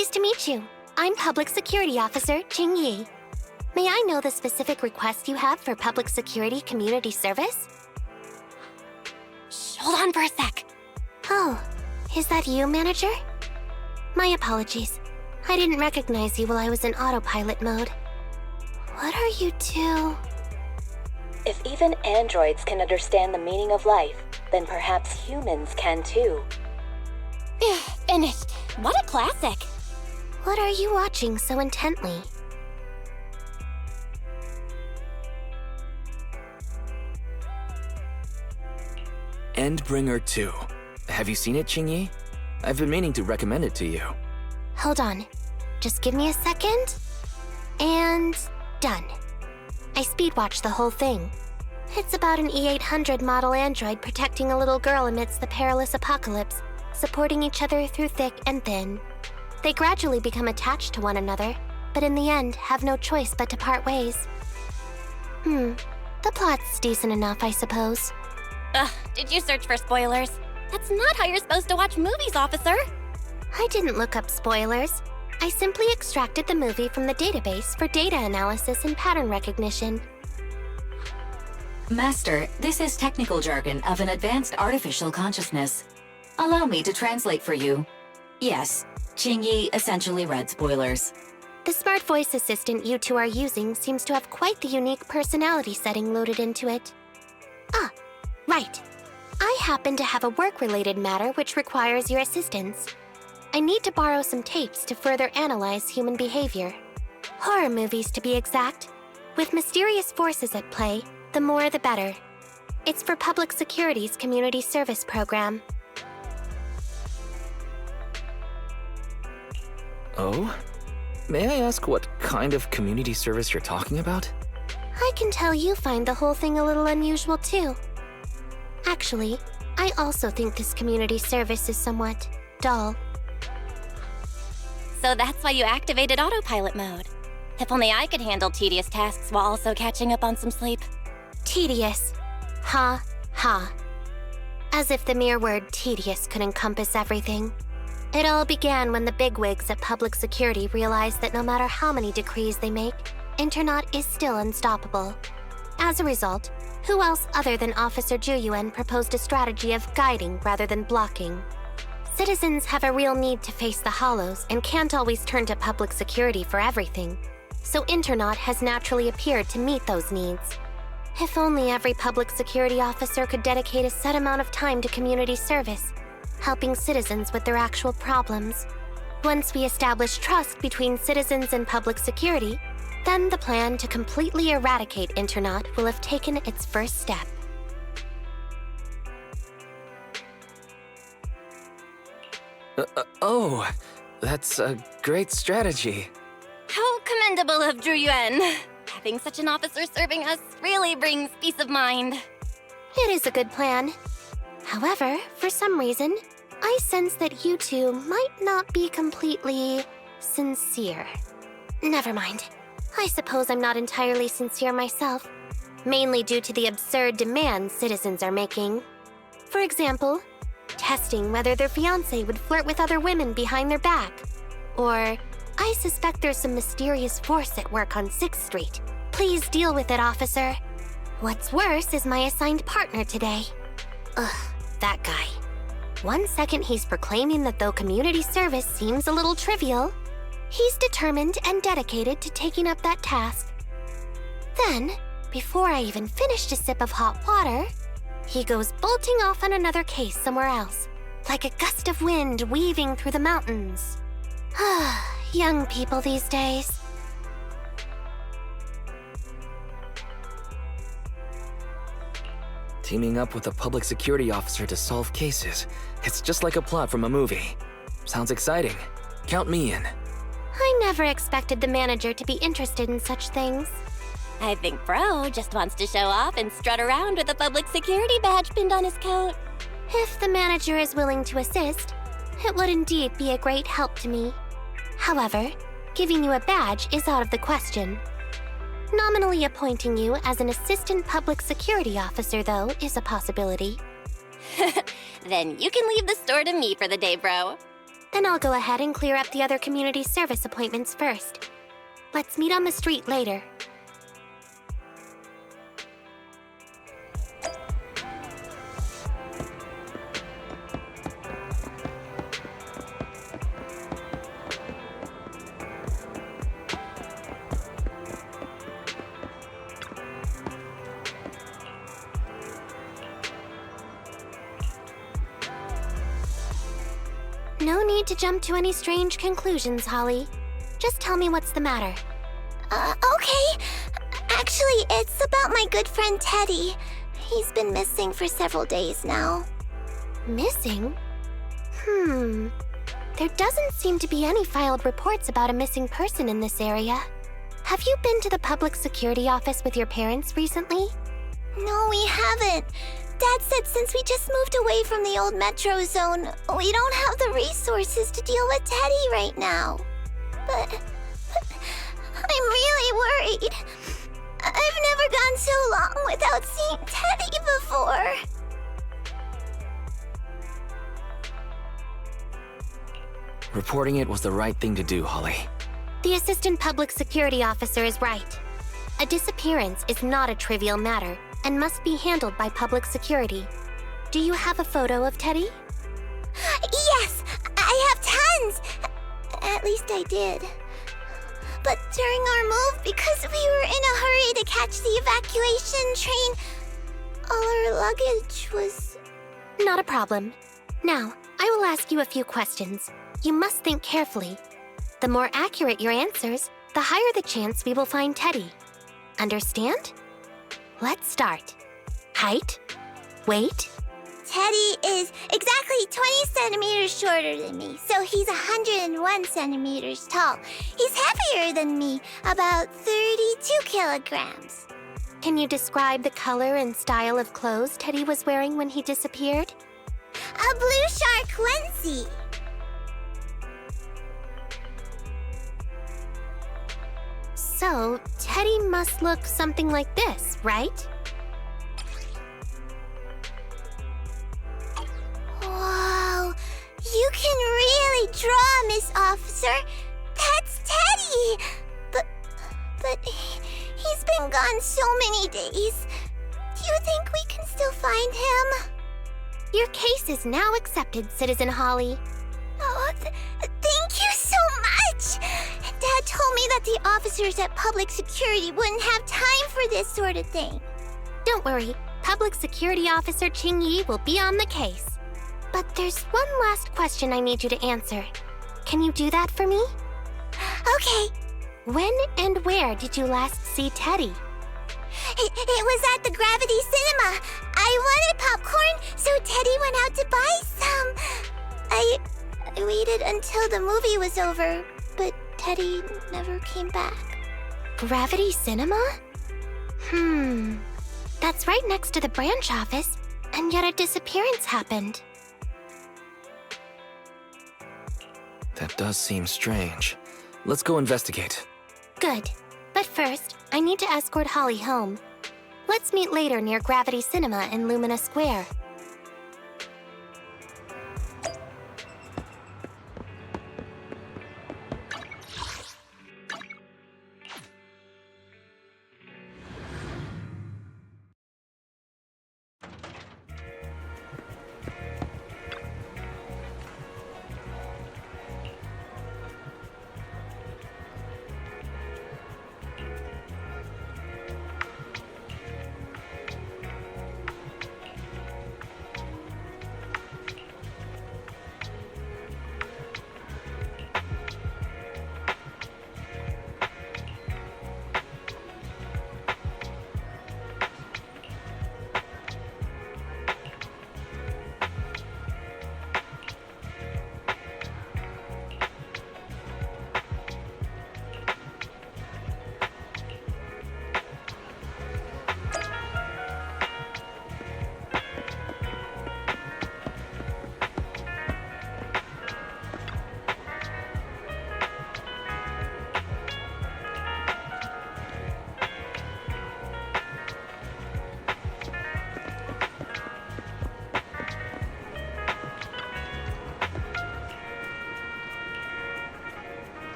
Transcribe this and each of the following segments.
Pleased to meet you. I'm Public Security Officer Ching Yi. May I know the specific request you have for public security community service? Shh, hold on for a sec. Oh, is that you, Manager? My apologies. I didn't recognize you while I was in autopilot mode. What are you two? If even androids can understand the meaning of life, then perhaps humans can too. Finished. What a classic. What are you watching so intently? Endbringer 2. Have you seen it, Qingyi? I've been meaning to recommend it to you. Hold on. Just give me a second. And done. I speed-watched the whole thing. It's about an E-800 model android protecting a little girl amidst the perilous apocalypse, supporting each other through thick and thin. They gradually become attached to one another, but in the end have no choice but to part ways. The plot's decent enough, I suppose. Ugh, did you search for spoilers? That's not how you're supposed to watch movies, officer. I didn't look up spoilers. I simply extracted the movie from the database for data analysis and pattern recognition. Master, this is technical jargon of an advanced artificial consciousness. Allow me to translate for you. Yes, Qingyi essentially read spoilers. The smart voice assistant you two are using seems to have quite the unique personality setting loaded into it. Ah, right. I happen to have a work-related matter which requires your assistance. I need to borrow some tapes to further analyze human behavior. Horror movies, to be exact. With mysterious forces at play, the more the better. It's for Public Security's community service program. Oh? May I ask what kind of community service you're talking about? I can tell you find the whole thing a little unusual, too. Actually, I also think this community service is somewhat dull. So that's why you activated autopilot mode. If only I could handle tedious tasks while also catching up on some sleep. Tedious. Ha, ha. As if the mere word tedious could encompass everything. It all began when the bigwigs at Public Security realized that no matter how many decrees they make, Internaut is still unstoppable. As a result, who else other than Officer Juyuan proposed a strategy of guiding rather than blocking? Citizens have a real need to face the hollows and can't always turn to Public Security for everything, so Internaut has naturally appeared to meet those needs. If only every Public Security officer could dedicate a set amount of time to community service, helping citizens with their actual problems. Once we establish trust between citizens and Public Security, then the plan to completely eradicate Internaut will have taken its first step. Oh, that's a great strategy. How commendable of Zhu Yuan. Having such an officer serving us really brings peace of mind. It is a good plan. However, for some reason, I sense that you two might not be completely sincere. Never mind. I suppose I'm not entirely sincere myself, mainly due to the absurd demands citizens are making. For example, testing whether their fiancé would flirt with other women behind their back. Or, I suspect there's some mysterious force at work on 6th Street. Please deal with it, officer. What's worse is my assigned partner today. Ugh, that guy. One second he's proclaiming that though community service seems a little trivial, he's determined and dedicated to taking up that task. Then, before I even finished a sip of hot water, he goes bolting off on another case somewhere else, like a gust of wind weaving through the mountains. Young people these days. Teaming up with a public security officer to solve cases. It's just like a plot from a movie. Sounds exciting. Count me in. I never expected the manager to be interested in such things. I think Bro just wants to show off and strut around with a public security badge pinned on his coat. If the manager is willing to assist, it would indeed be a great help to me. However, giving you a badge is out of the question. Nominally appointing you as an assistant public security officer, though, is a possibility. Then you can leave the store to me for the day, Bro. Then I'll go ahead and clear up the other community service appointments first. Let's meet on the street later. No need to jump to any strange conclusions, Holly. Just tell me what's the matter. Okay. Actually, it's about my good friend Teddy. He's been missing for several days now. Missing? There doesn't seem to be any filed reports about a missing person in this area. Have you been to the public security office with your parents recently? No, we haven't. Dad said since we just moved away from the old metro zone, we don't have the resources to deal with Teddy right now. But I'm really worried. I've never gone so long without seeing Teddy before. Reporting it was the right thing to do, Holly. The assistant public security officer is right. A disappearance is not a trivial matter and must be handled by public security. Do you have a photo of Teddy? Yes, I have tons. At least I did. But during our move, because we were in a hurry to catch the evacuation train, all our luggage was... Not a problem. Now, I will ask you a few questions. You must think carefully. The more accurate your answers, the higher the chance we will find Teddy. Understand? Let's start. Height? Weight? Teddy is exactly 20 centimeters shorter than me, so he's 101 centimeters tall. He's heavier than me, about 32 kilograms. Can you describe the color and style of clothes Teddy was wearing when he disappeared? A blue shark onesie. So, Teddy must look something like this, right? Wow, you can really draw, Miss Officer. That's Teddy. But he's been gone so many days. Do you think we can still find him? Your case is now accepted, Citizen Holly. Oh, thank you so much. Dad told me that the officers at Public Security wouldn't have time for this sort of thing. Don't worry, Public Security Officer Ching Yi will be on the case. But there's one last question I need you to answer. Can you do that for me? Okay. When and where did you last see Teddy? It was at the Gravity Cinema. I wanted popcorn, so Teddy went out to buy some. I waited until the movie was over, but Teddy never came back. Gravity Cinema? That's right next to the branch office, and yet a disappearance happened. That does seem strange. Let's go investigate. Good. But first, I need to escort Holly home. Let's meet later near Gravity Cinema in Lumina Square.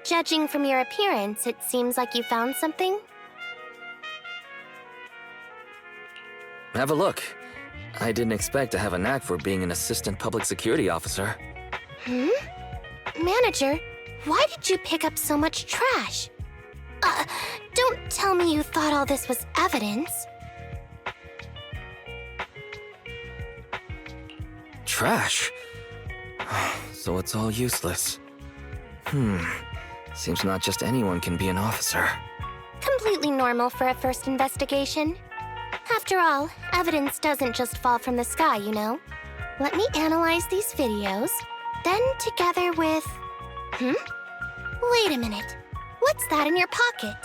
Judging from your appearance, it seems like you found something. Have a look. I didn't expect to have a knack for being an assistant public security officer. Manager, why did you pick up so much trash? Don't tell me you thought all this was evidence. Trash? So it's all useless. Seems not just anyone can be an officer. Completely normal for a first investigation. After all, evidence doesn't just fall from the sky, you know. Let me analyze these videos, then together with... Wait a minute. What's that in your pocket?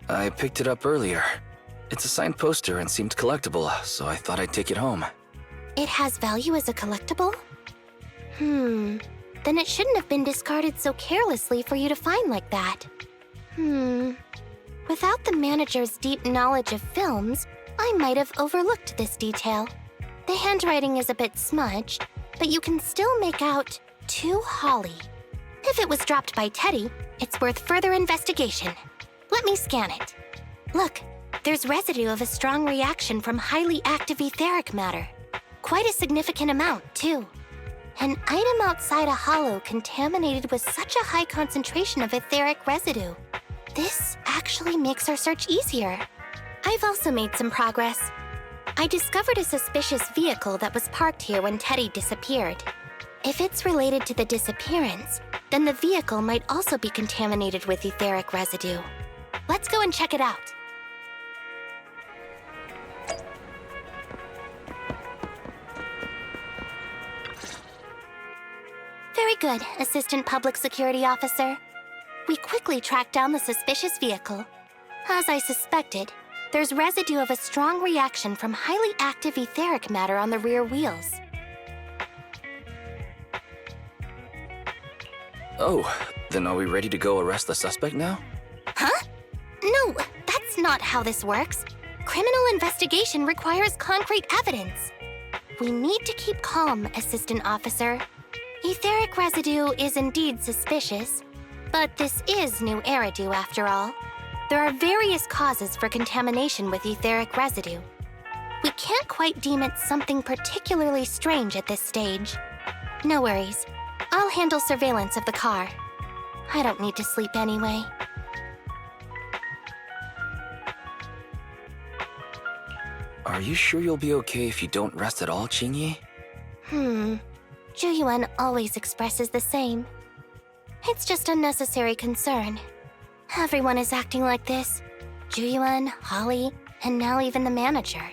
I picked it up earlier. It's a signed poster and seemed collectible, so I thought I'd take it home. It has value as a collectible? Then it shouldn't have been discarded so carelessly for you to find like that. Without the manager's deep knowledge of films, I might have overlooked this detail. The handwriting is a bit smudged, but you can still make out "To Holly." If it was dropped by Teddy, it's worth further investigation. Let me scan it. Look, there's residue of a strong reaction from highly active etheric matter. Quite a significant amount, too. An item outside a hollow contaminated with such a high concentration of etheric residue. This actually makes our search easier. I've also made some progress. I discovered a suspicious vehicle that was parked here when Teddy disappeared. If it's related to the disappearance, then the vehicle might also be contaminated with etheric residue. Let's go and check it out. Very good, Assistant Public Security Officer. We quickly tracked down the suspicious vehicle. As I suspected, there's residue of a strong reaction from highly active etheric matter on the rear wheels. Oh, then are we ready to go arrest the suspect now? Huh? No, that's not how this works. Criminal investigation requires concrete evidence. We need to keep calm, Assistant Officer. Etheric residue is indeed suspicious, but this is new Eridu after all. There are various causes for contamination with etheric residue. We can't quite deem it something particularly strange at this stage. No worries. I'll handle surveillance of the car. I don't need to sleep anyway. Are you sure you'll be okay if you don't rest at all, Qingyi? Zhu always expresses the same. It's just unnecessary concern. Everyone is acting like this. Zhu, Holly, and now even the manager.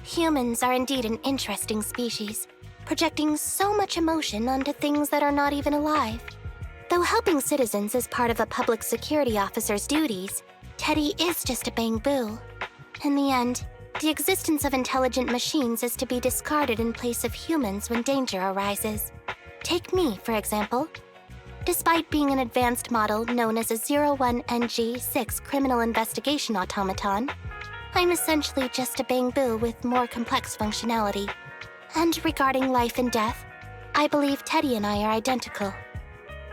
Humans are indeed an interesting species, projecting so much emotion onto things that are not even alive. Though helping citizens is part of a public security officer's duties, Teddy is just a Bangboo. In the end, the existence of intelligent machines is to be discarded in place of humans when danger arises. Take me, for example. Despite being an advanced model known as a 01NG6 criminal investigation automaton, I'm essentially just a Bangboo with more complex functionality. And regarding life and death, I believe Teddy and I are identical.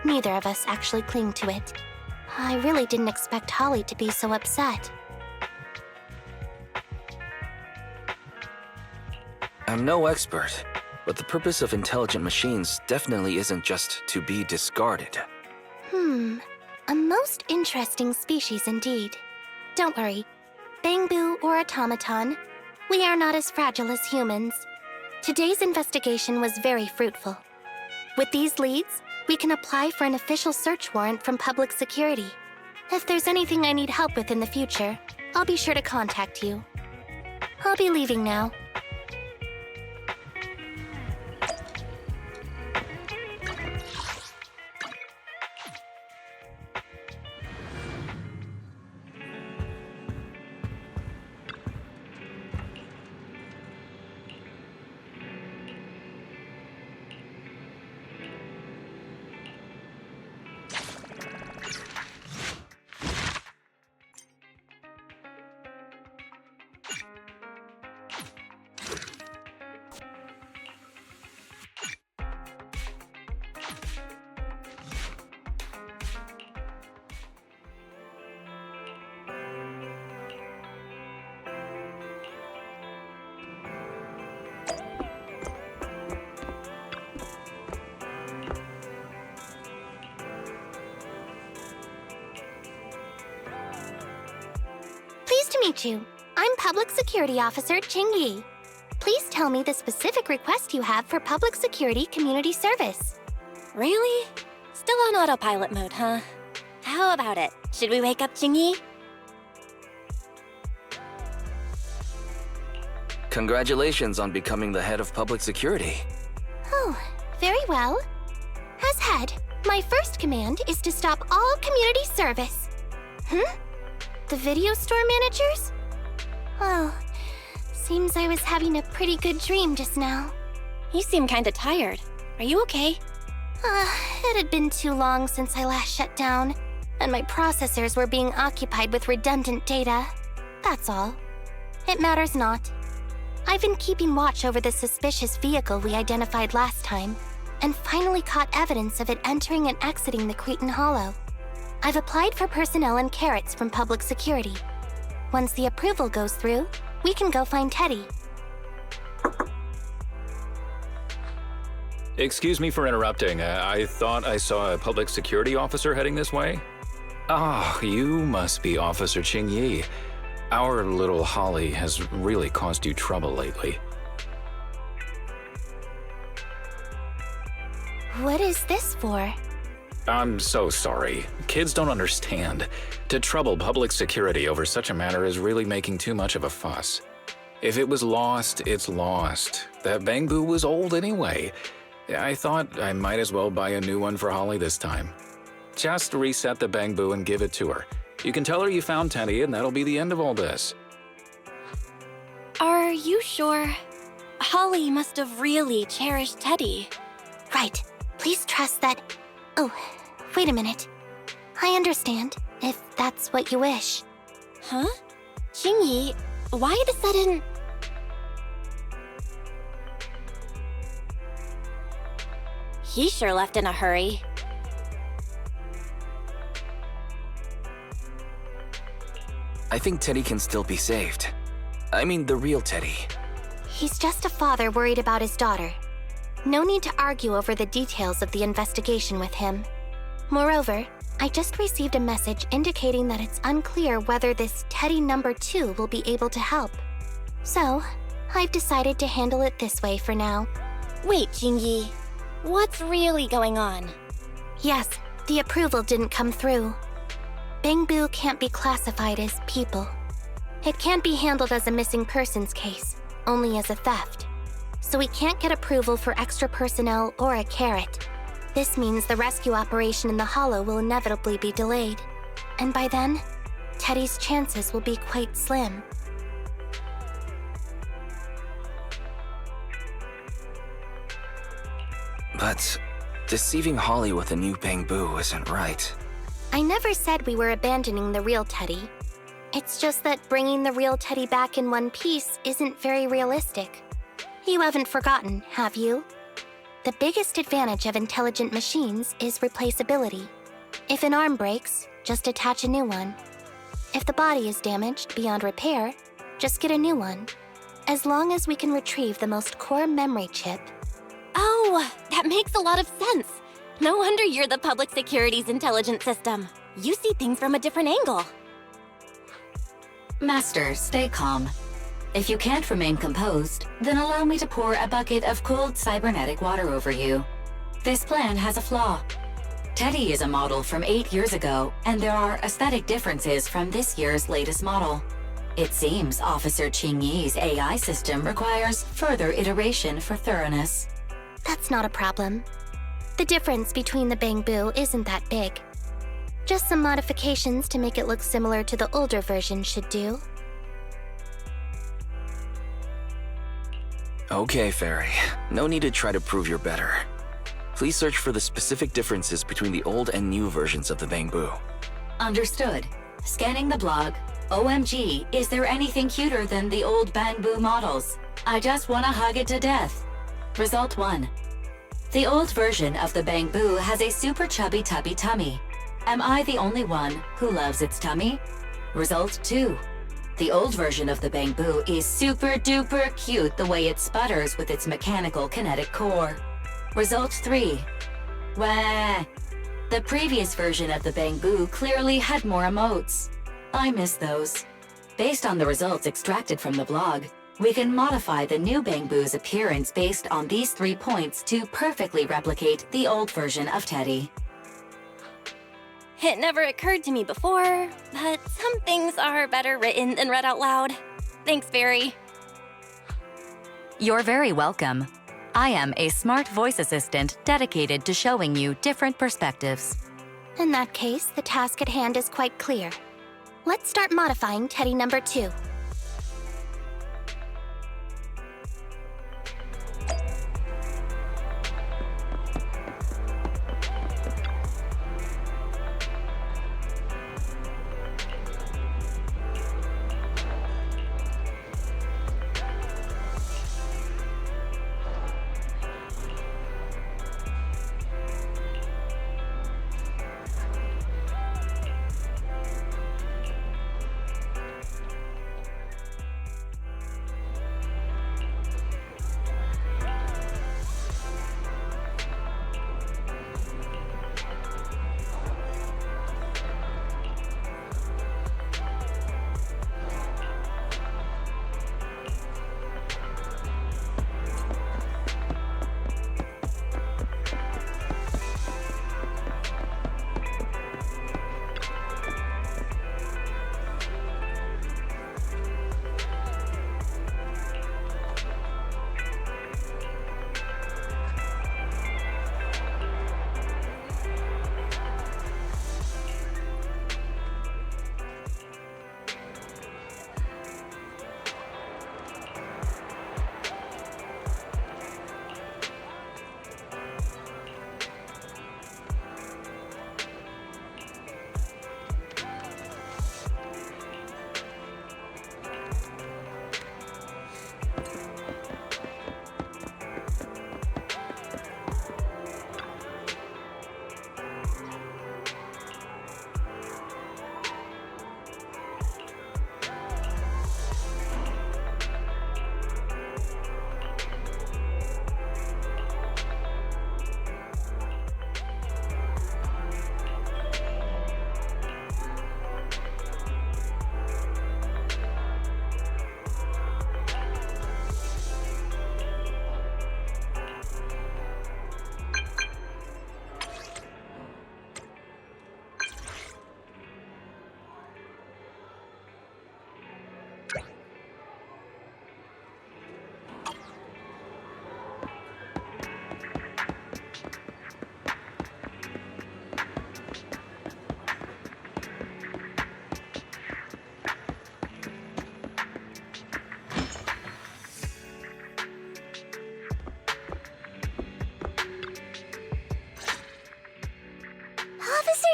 Neither of us actually cling to it. I really didn't expect Holly to be so upset. I'm no expert, but the purpose of intelligent machines definitely isn't just to be discarded. A most interesting species indeed. Don't worry. Bangboo or automaton, we are not as fragile as humans. Today's investigation was very fruitful. With these leads, we can apply for an official search warrant from public security. If there's anything I need help with in the future, I'll be sure to contact you. I'll be leaving now. meet you. I'm Public Security Officer Ching-Yi. Please tell me the specific request you have for Public Security Community Service. Really? Still on autopilot mode, huh? How about it? Should we wake up Ching-Yi? Congratulations on becoming the head of public security. Oh, very well. As head, my first command is to stop all community service. The video store managers? Oh, seems I was having a pretty good dream just now. You seem kinda tired. Are you okay? It had been too long since I last shut down, and my processors were being occupied with redundant data. That's all. It matters not. I've been keeping watch over the suspicious vehicle we identified last time, and finally caught evidence of it entering and exiting the Cretan Hollow. I've applied for personnel and carrots from public security. Once the approval goes through, we can go find Teddy. Excuse me for interrupting. I thought I saw a public security officer heading this way. Ah, you must be Officer Ching-Yi. Our little Holly has really caused you trouble lately. What is this for? I'm so sorry. Kids don't understand. To trouble public security over such a matter is really making too much of a fuss. If it was lost, it's lost. That Bangboo was old anyway. I thought I might as well buy a new one for Holly this time. Just reset the Bangboo and give it to her. You can tell her you found Teddy and that'll be the end of all this. Are you sure? Holly must have really cherished Teddy. Right. Please trust that... Oh, wait a minute. I understand, if that's what you wish. Huh? Ching-Yi, why the sudden... He sure left in a hurry. I think Teddy can still be saved. I mean, the real Teddy. He's just a father worried about his daughter. No need to argue over the details of the investigation with him. Moreover, I just received a message indicating that it's unclear whether this Teddy number 2 will be able to help. So, I've decided to handle it this way for now. Wait, Ching-Yi. What's really going on? Yes, the approval didn't come through. Bangboo can't be classified as people. It can't be handled as a missing persons case, only as a theft. So we can't get approval for extra personnel or a carrot. This means the rescue operation in the Hollow will inevitably be delayed. And by then, Teddy's chances will be quite slim. But deceiving Holly with a new Bangboo isn't right. I never said we were abandoning the real Teddy. It's just that bringing the real Teddy back in one piece isn't very realistic. You haven't forgotten, have you? The biggest advantage of intelligent machines is replaceability. If an arm breaks, just attach a new one. If the body is damaged beyond repair, just get a new one. As long as we can retrieve the most core memory chip. Oh, that makes a lot of sense. No wonder you're the public security's intelligent system. You see things from a different angle. Master, stay calm. If you can't remain composed, then allow me to pour a bucket of cold cybernetic water over you. This plan has a flaw. Teddy is a model from 8 years ago, and there are aesthetic differences from this year's latest model. It seems Officer Ching-Yi's AI system requires further iteration for thoroughness. That's not a problem. The difference between the Bangboo isn't that big. Just some modifications to make it look similar to the older version should do. Okay, Fairy. No need to try to prove you're better. Please search for the specific differences between the old and new versions of the Bangboo. Understood. Scanning the blog. OMG, is there anything cuter than the old Bangboo models? I just want to hug it to death. Result 1. The old version of the Bangboo has a super chubby tubby tummy. Am I the only one who loves its tummy? Result 2. The old version of the Bangboo is super duper cute the way it sputters with its mechanical kinetic core. Result 3. Wah! The previous version of the Bangboo clearly had more emotes. I miss those. Based on the results extracted from the blog, we can modify the new Bangboos' appearance based on these 3 points to perfectly replicate the old version of Teddy. It never occurred to me before, but some things are better written than read out loud. Thanks, Barry. You're very welcome. I am a smart voice assistant dedicated to showing you different perspectives. In that case, the task at hand is quite clear. Let's start modifying Teddy number 2.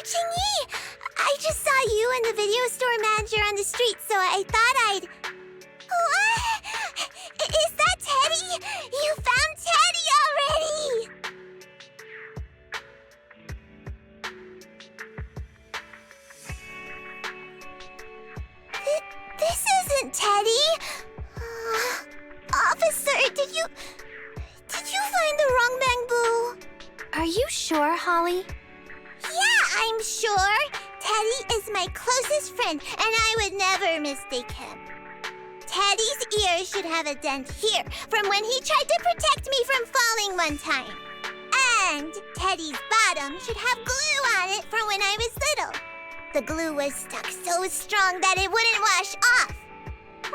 Chingy! I just saw you and the video store manager on the street, so I thought I'd... What? Is that Teddy? You found Teddy already! This isn't Teddy! Officer, did you find the wrong Bangboo? Are you sure, Holly? Yeah, I'm sure. Teddy is my closest friend, and I would never mistake him. Teddy's ear should have a dent here from when he tried to protect me from falling one time. And Teddy's bottom should have glue on it from when I was little. The glue was stuck so strong that it wouldn't wash off.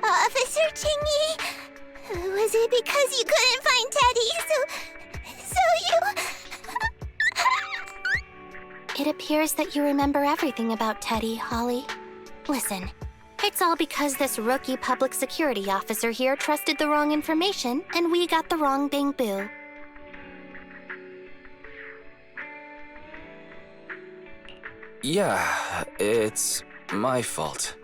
Officer Chingy, was it because you couldn't find Teddy, so you... It appears that you remember everything about Teddy, Holly. Listen, it's all because this rookie public security officer here trusted the wrong information, and we got the wrong Bangboo. Yeah, it's my fault.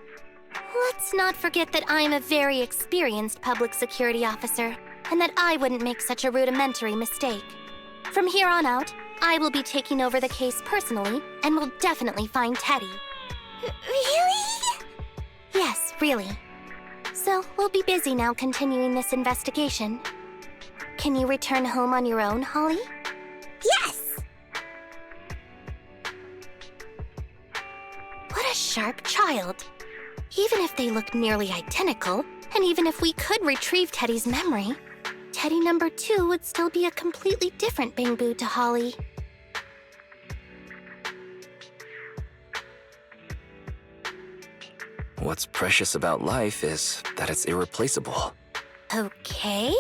Let's not forget that I'm a very experienced public security officer, and that I wouldn't make such a rudimentary mistake. From here on out, I will be taking over the case personally, and will definitely find Teddy. Really? Yes, really. So, we'll be busy now continuing this investigation. Can you return home on your own, Holly? Yes! What a sharp child. Even if they look nearly identical, and even if we could retrieve Teddy's memory, Teddy number 2 would still be a completely different Bangboo to Holly. What's precious about life is that it's irreplaceable. Okay.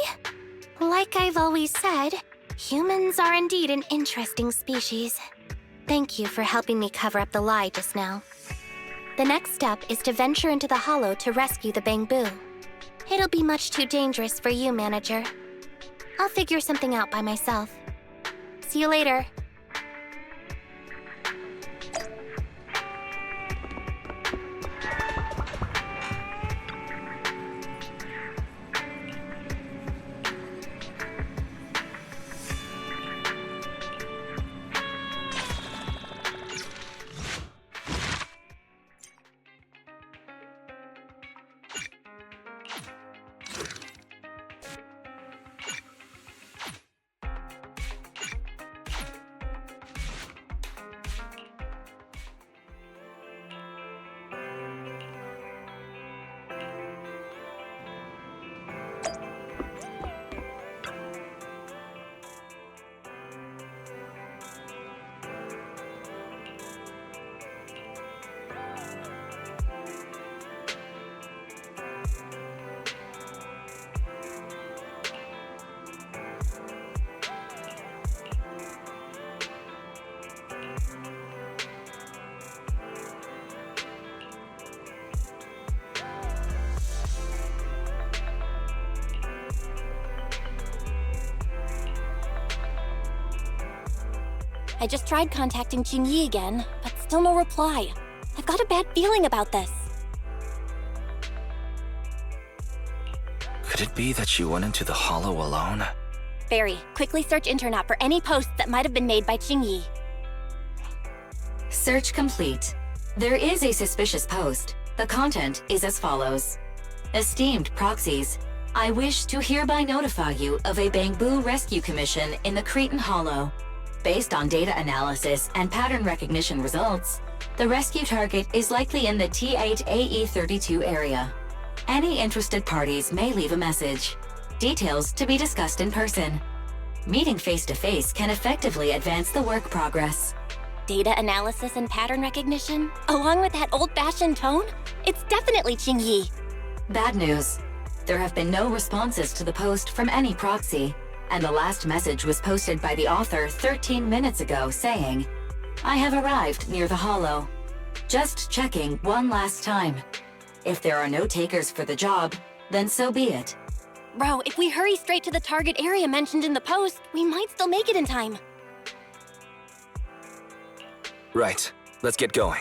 Like I've always said, humans are indeed an interesting species. Thank you for helping me cover up the lie just now. The next step is to venture into the hollow to rescue the Bangboo. It'll be much too dangerous for you, Manager. I'll figure something out by myself. See you later. I just tried contacting Qingyi again, but still no reply. I've got a bad feeling about this. Could it be that she went into the hollow alone? Barry, quickly search internet for any posts that might have been made by Qingyi. Search complete. There is a suspicious post. The content is as follows. Esteemed proxies, I wish to hereby notify you of a Bangboo rescue commission in the Cretan Hollow. Based on data analysis and pattern recognition results, the rescue target is likely in the T8AE32 area. Any interested parties may leave a message. Details to be discussed in person. Meeting face-to-face can effectively advance the work progress. Data analysis and pattern recognition, along with that old-fashioned tone? It's definitely Qingyi. Bad news. There have been no responses to the post from any proxy, and the last message was posted by the author 13 minutes ago saying, I have arrived near the hollow. Just checking one last time. If there are no takers for the job, then so be it. Bro, if we hurry straight to the target area mentioned in the post, we might still make it in time. Right. Let's get going.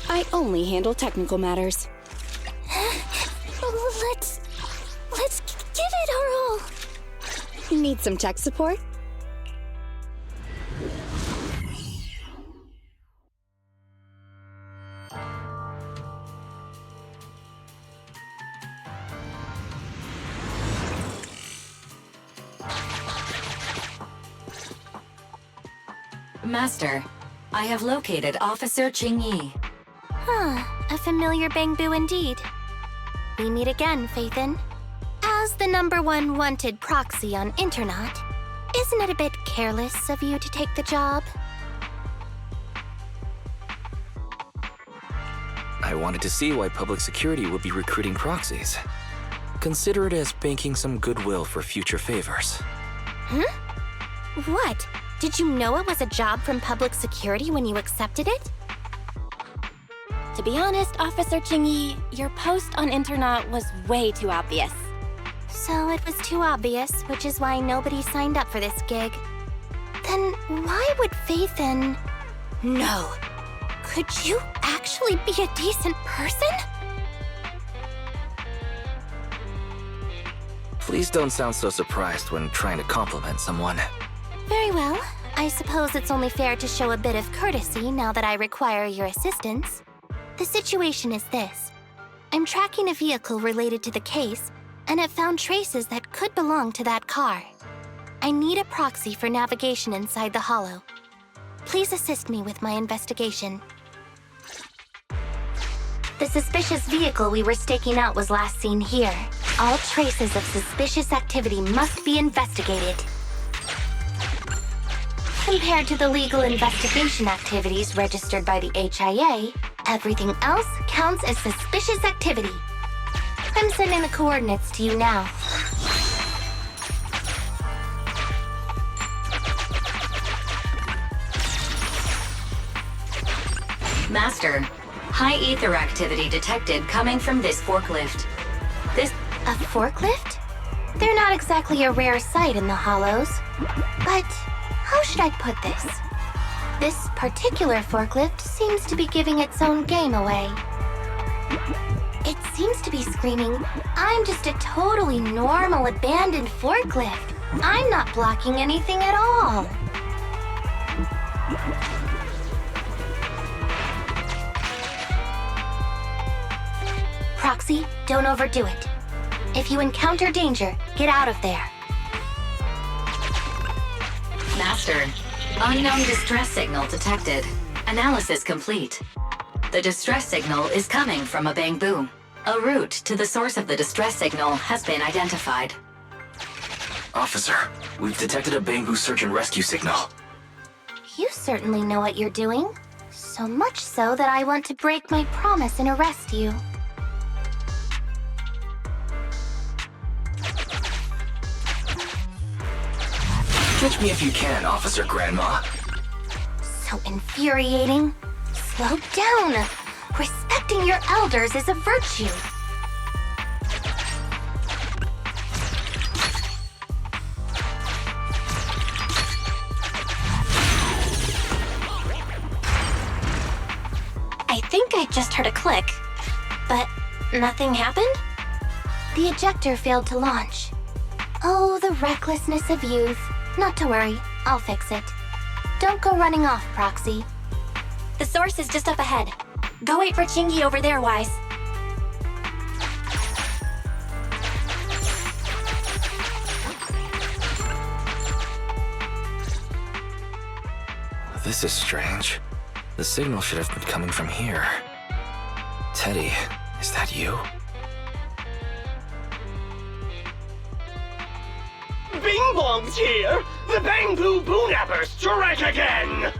I only handle technical matters. Let's give it our all. Need some tech support? Master, I have located Officer Qingyi. A familiar Bangboo indeed. We meet again, Faithin. As the #1 wanted proxy on Internet, isn't it a bit careless of you to take the job? I wanted to see why public security would be recruiting proxies. Consider it as banking some goodwill for future favors. What? Did you know it was a job from public security when you accepted it? To be honest, Officer Qingyi, your post on Internet was way too obvious. So it was too obvious, which is why nobody signed up for this gig. Then why would Faith in... No. Could you actually be a decent person? Please don't sound so surprised when trying to compliment someone. Very well. I suppose it's only fair to show a bit of courtesy now that I require your assistance. The situation is this. I'm tracking a vehicle related to the case, and have found traces that could belong to that car. I need a proxy for navigation inside the hollow. Please assist me with my investigation. The suspicious vehicle we were staking out was last seen here. All traces of suspicious activity must be investigated. Compared to the legal investigation activities registered by the HIA, everything else counts as suspicious activity. I'm sending the coordinates to you now. Master, high ether activity detected coming from this forklift. A forklift? They're not exactly a rare sight in the Hollows. But how should I put this? This particular forklift seems to be giving its own game away. It seems to be screaming, I'm just a totally normal abandoned forklift. I'm not blocking anything at all. Proxy, don't overdo it. If you encounter danger, get out of there. Master, unknown distress signal detected. Analysis complete. The distress signal is coming from a Bangboo. A route to the source of the distress signal has been identified. Officer, we've detected a Bangboo search and rescue signal. You certainly know what you're doing. So much so that I want to break my promise and arrest you. Catch me if you can, Officer Grandma. So infuriating. Slow down. Respecting your elders is a virtue. I think I just heard a click, but nothing happened? The ejector failed to launch. Oh, the recklessness of youth. Not to worry, I'll fix it. Don't go running off, Proxy. The source is just up ahead. Go wait for Chingy over there, Wise. This is strange. The signal should have been coming from here. Teddy, is that you? Bing Bong's here! The Bangboo Boonappers strike again!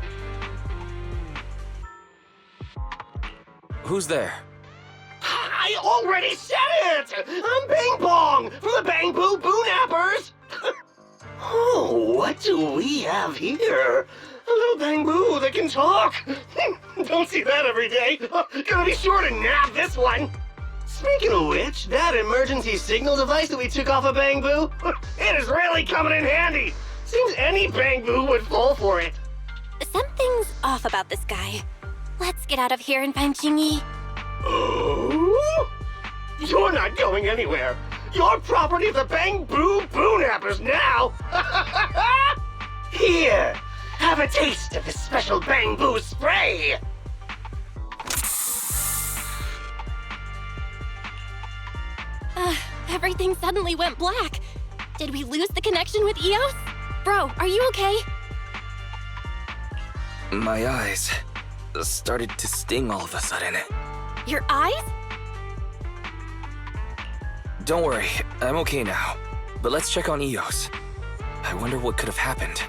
Who's there? I already said it! I'm Bing Bong from the Bangboo Boonappers! Oh, what do we have here? A little Bangboo that can talk! Don't see that every day! Gonna be sure to nab this one! Speaking of which, that emergency signal device that we took off of Bangboo, it is really coming in handy! Seems any Bangboo would fall for it. Something's off about this guy. Let's get out of here and find Chingy. Oh? You're not going anywhere. You're property of the Bangboo Boonappers now! Here, have a taste of this special Bangboo spray! Everything suddenly went black. Did we lose the connection with Eos? Bro, are you okay? My eyes started to sting all of a sudden. Your eyes? Don't worry, I'm okay now. But let's check on Eos. I wonder what could have happened.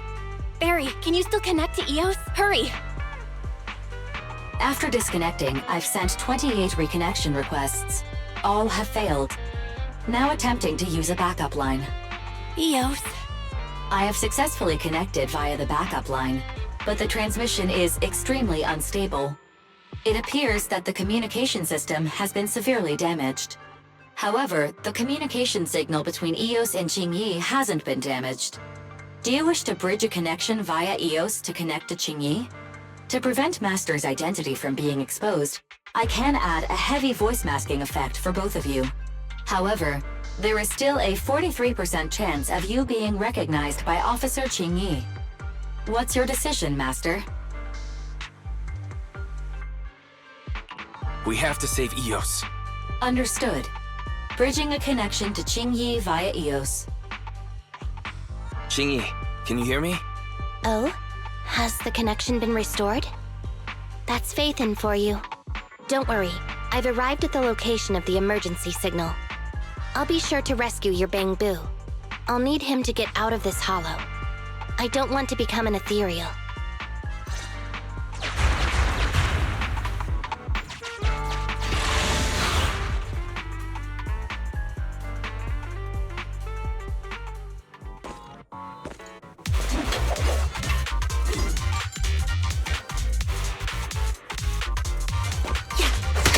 Barry, can you still connect to Eos? Hurry! After disconnecting, I've sent 28 reconnection requests. All have failed. Now attempting to use a backup line. Eos. I have successfully connected via the backup line, but the transmission is extremely unstable. It appears that the communication system has been severely damaged. However, the communication signal between EOS and Qingyi hasn't been damaged. Do you wish to bridge a connection via EOS to connect to Qingyi? To prevent Master's identity from being exposed, I can add a heavy voice masking effect for both of you. However, there is still a 43% chance of you being recognized by Officer Qingyi. What's your decision, Master? We have to save EOS. Understood. Bridging a connection to Qingyi via EOS. Qingyi, can you hear me? Oh? Has the connection been restored? That's Faithin for you. Don't worry, I've arrived at the location of the emergency signal. I'll be sure to rescue your Bangboo. I'll need him to get out of this hollow. I don't want to become an ethereal.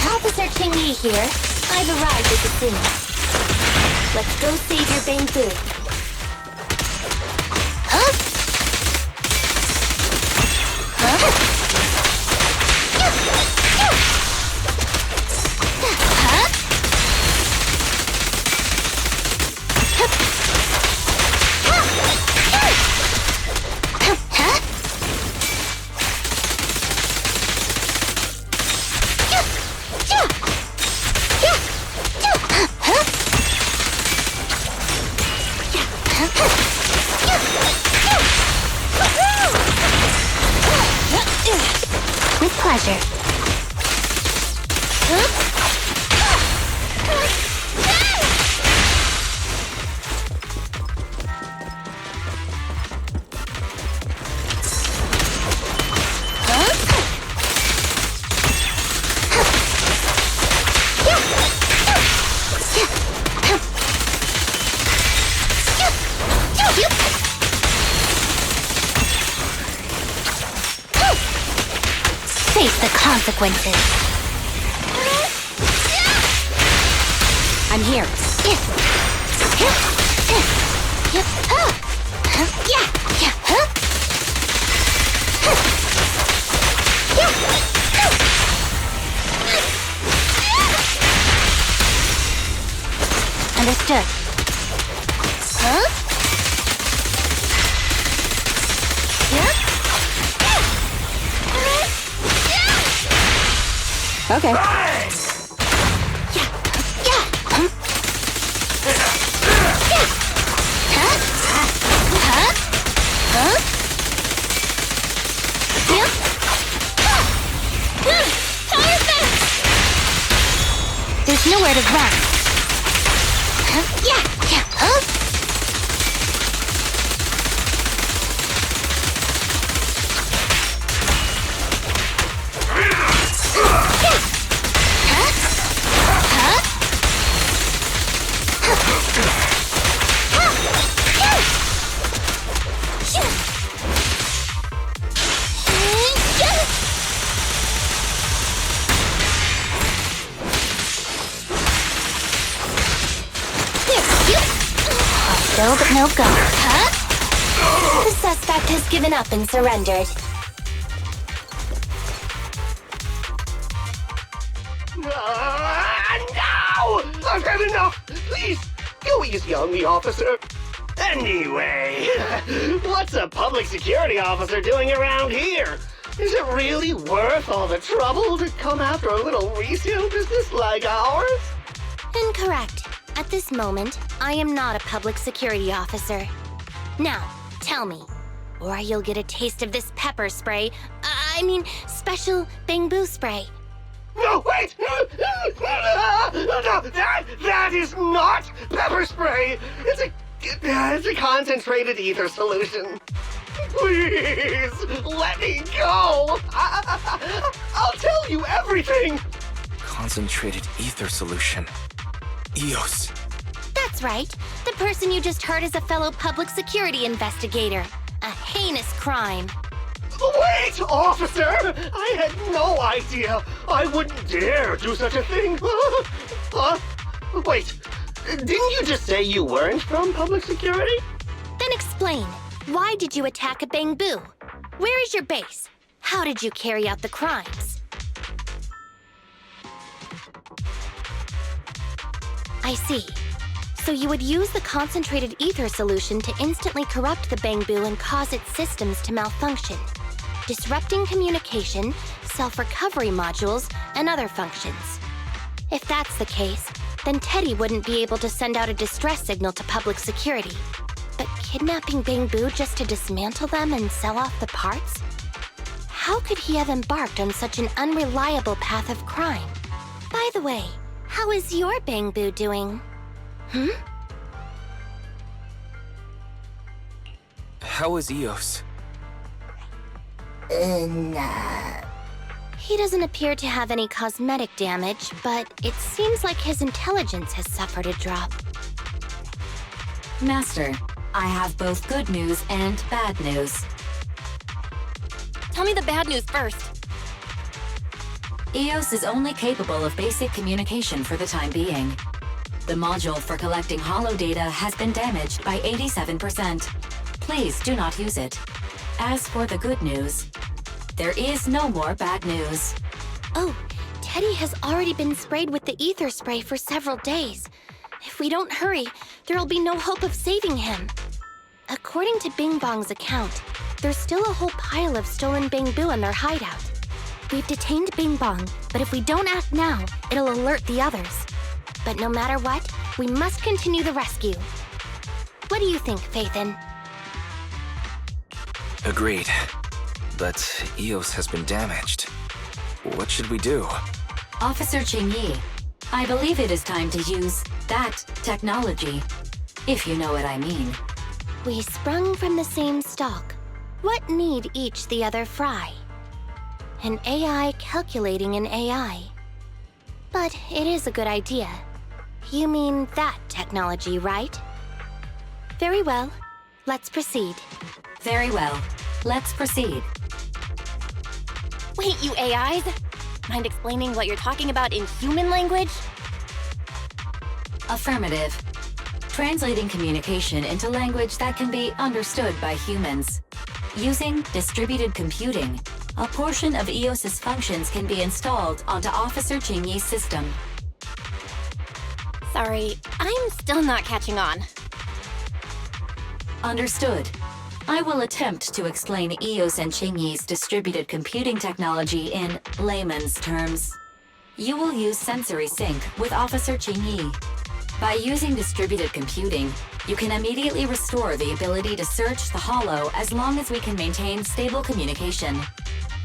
Officer Qingyi here. I've arrived at the scene. Let's go save your Bangboo. Huh? Huh? With pleasure. Face the consequences. I'm here. Understood. Huh? Okay. There's nowhere to run. Hostile but no go. The suspect has given up and surrendered. No! I've had enough! Please, go easy on me, officer. Anyway, what's a public security officer doing around here? Is it really worth all the trouble to come after a little resale business like ours? Incorrect. At this moment, I am not a public security officer. Now, tell me, or you'll get a taste of this pepper spray. I mean, special Bangboo spray. No, wait! No, that is not pepper spray! It's a concentrated ether solution. Please, let me go! I'll tell you everything! Concentrated ether solution. EOS. That's right. The person you just heard is a fellow public security investigator. A heinous crime. Wait, officer! I had no idea. I wouldn't dare do such a thing. Wait, didn't you just say you weren't from public security? Then explain. Why did you attack a Bangboo? Where is your base? How did you carry out the crimes? I see. So you would use the concentrated ether solution to instantly corrupt the Bangboo and cause its systems to malfunction, disrupting communication, self-recovery modules, and other functions. If that's the case, then Teddy wouldn't be able to send out a distress signal to public security. But kidnapping Bangboo just to dismantle them and sell off the parts? How could he have embarked on such an unreliable path of crime? By the way, how is your Bangboo doing? How is Eos? He doesn't appear to have any cosmetic damage, but it seems like his intelligence has suffered a drop. Master, I have both good news and bad news. Tell me the bad news first. Eos is only capable of basic communication for the time being. The module for collecting holo data has been damaged by 87%. Please do not use it. As for the good news, there is no more bad news. Oh, Teddy has already been sprayed with the ether spray for several days. If we don't hurry, there'll be no hope of saving him. According to Bing Bong's account, there's still a whole pile of stolen Bangboo in their hideout. We've detained Bing Bong, but if we don't act now, it'll alert the others. But no matter what, we must continue the rescue. What do you think, Faithin? Agreed. But Eos has been damaged. What should we do? Officer Qingyi, I believe it is time to use that technology, if you know what I mean. We sprung from the same stalk. What need each the other fry? An AI calculating an AI. But it is a good idea. You mean that technology, right? Very well. Let's proceed. Very well. Let's proceed. Wait, you AIs? Mind explaining what you're talking about in human language? Affirmative. Translating communication into language that can be understood by humans. Using distributed computing, a portion of Eos's functions can be installed onto Officer Qingyi's system. Sorry, I'm still not catching on. Understood. I will attempt to explain Eos and Qingyi's distributed computing technology in layman's terms. You will use sensory sync with Officer Qingyi. By using distributed computing, you can immediately restore the ability to search the holo as long as we can maintain stable communication.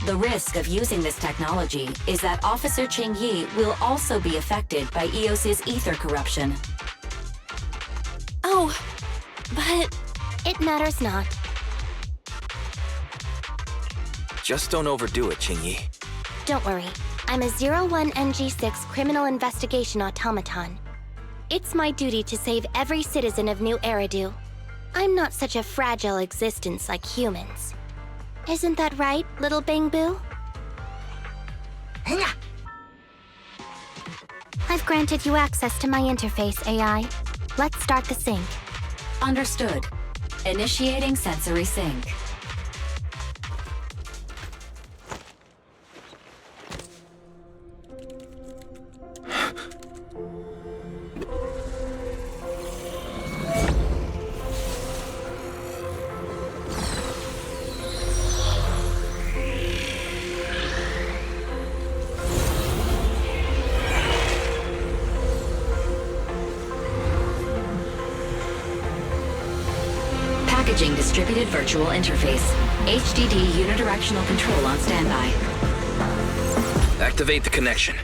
The risk of using this technology is that Officer Qingyi will also be affected by Eos's ether corruption. Oh, but it matters not. Just don't overdo it, Qingyi. Don't worry. I'm a 01NG6 criminal investigation automaton. It's my duty to save every citizen of New Eridu. I'm not such a fragile existence like humans. Isn't that right, little Bangboo? I've granted you access to my interface, AI. Let's start the sync. Understood. Initiating sensory sync. Packaging distributed virtual interface. HDD unidirectional control on standby. Activate the connection.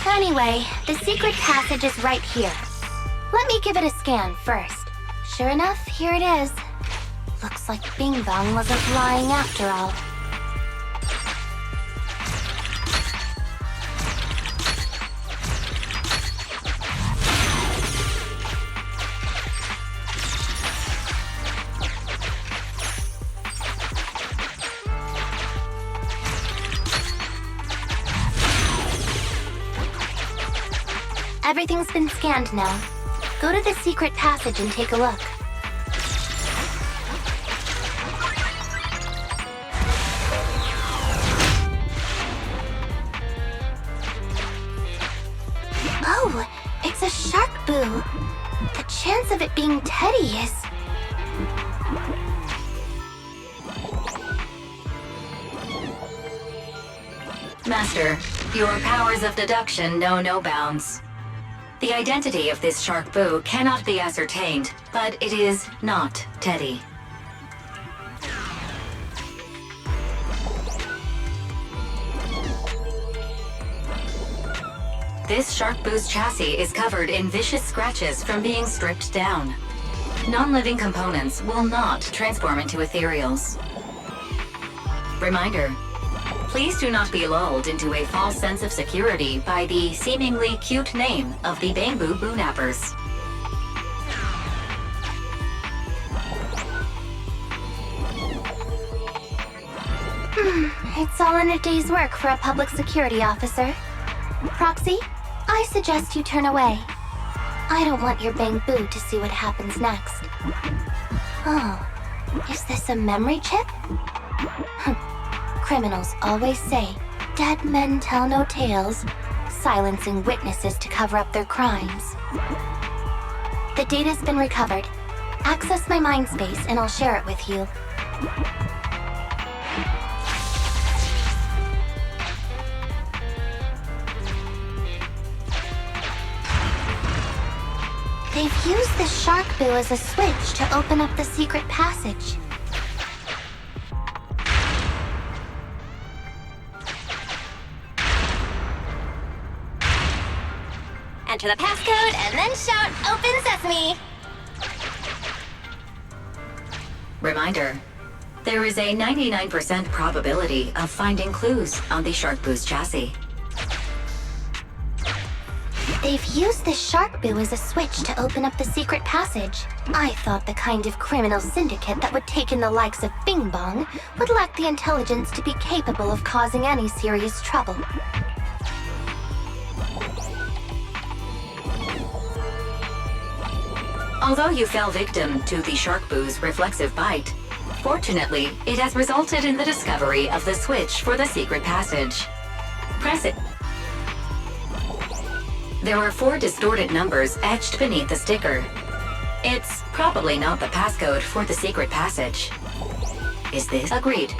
Anyway, the secret passage is right here. Let me give it a scan first. Sure enough, here it is. Looks like Bing Bong wasn't lying after all. Everything's been scanned now. Go to the secret passage and take a look. Oh, it's a shark boo. The chance of it being Teddy is... Master, your powers of deduction know no bounds. The identity of this shark boo cannot be ascertained, but it is not Teddy. This shark boo's chassis is covered in vicious scratches from being stripped down. Non-living components will not transform into ethereals. Reminder, please do not be lulled into a false sense of security by the seemingly cute name of the Bangboos Boonappers. It's all in a day's work for a public security officer. Proxy, I suggest you turn away. I don't want your Bangboo to see what happens next. Oh, is this a memory chip? Criminals always say, dead men tell no tales, silencing witnesses to cover up their crimes. The data's been recovered. Access my mind space and I'll share it with you. They've used the shark boo as a switch to open up the secret passage. Enter the passcode and then shout, "Open Sesame!" Reminder, there is a 99% probability of finding clues on the shark boo's chassis. They've used the shark boo as a switch to open up the secret passage. I thought the kind of criminal syndicate that would take in the likes of Bing Bong would lack the intelligence to be capable of causing any serious trouble. Although you fell victim to the shark boo's reflexive bite, fortunately, it has resulted in the discovery of the switch for the secret passage. Press it. There are 4 distorted numbers etched beneath the sticker. It's probably not the passcode for the secret passage. Is this agreed?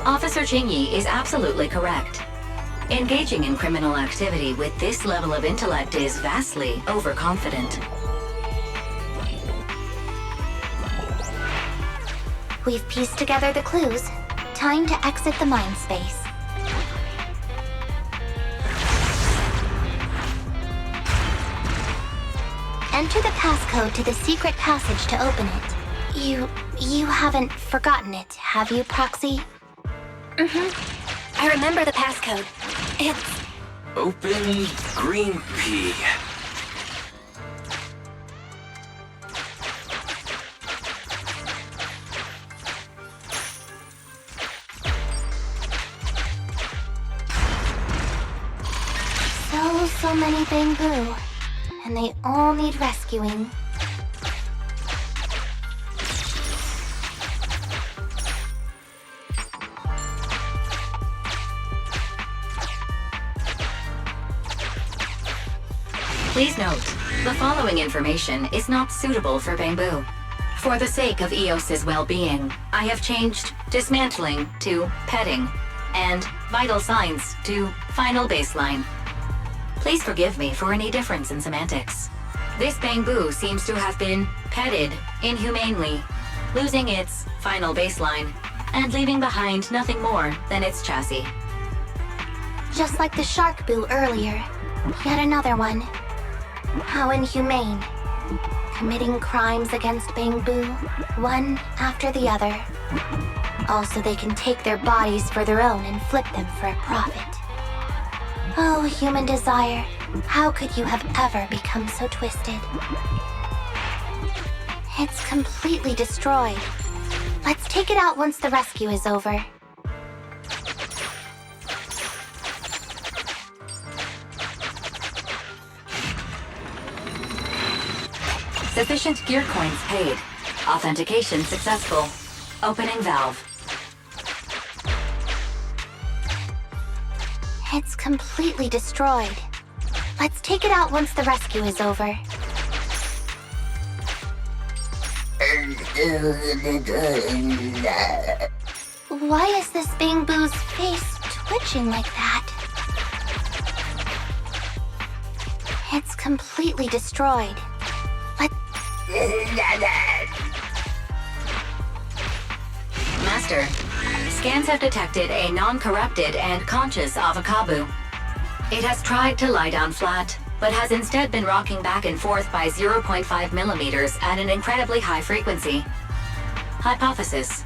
Officer Jingyi is absolutely correct. Engaging in criminal activity with this level of intellect is vastly overconfident. We've pieced together the clues. Time to exit the mind space. Enter the passcode to the secret passage to open it. You haven't forgotten it, have you, Proxy? I remember the passcode. It's... Open green pea. So many Bangboo, and they all need rescuing. Please note, the following information is not suitable for Bangboo. For the sake of EOS's well-being, I have changed dismantling to petting, and vital signs to final baseline. Please forgive me for any difference in semantics. This Bangboo seems to have been petted inhumanely, losing its final baseline, and leaving behind nothing more than its chassis. Just like the shark boo earlier. Yet another one. How inhumane. Committing crimes against Bangboo, one after the other. Also, they can take their bodies for their own and flip them for a profit. Oh, human desire, how could you have ever become so twisted? It's completely destroyed. Let's take it out once the rescue is over. Sufficient gear coins paid. Authentication successful. Opening valve. It's completely destroyed. Let's take it out once the rescue is over. Why is this Bangboos face twitching like that? It's completely destroyed. Master, scans have detected a non-corrupted and conscious Avocabo. It has tried to lie down flat, but has instead been rocking back and forth by 0.5 millimeters at an incredibly high frequency. Hypothesis: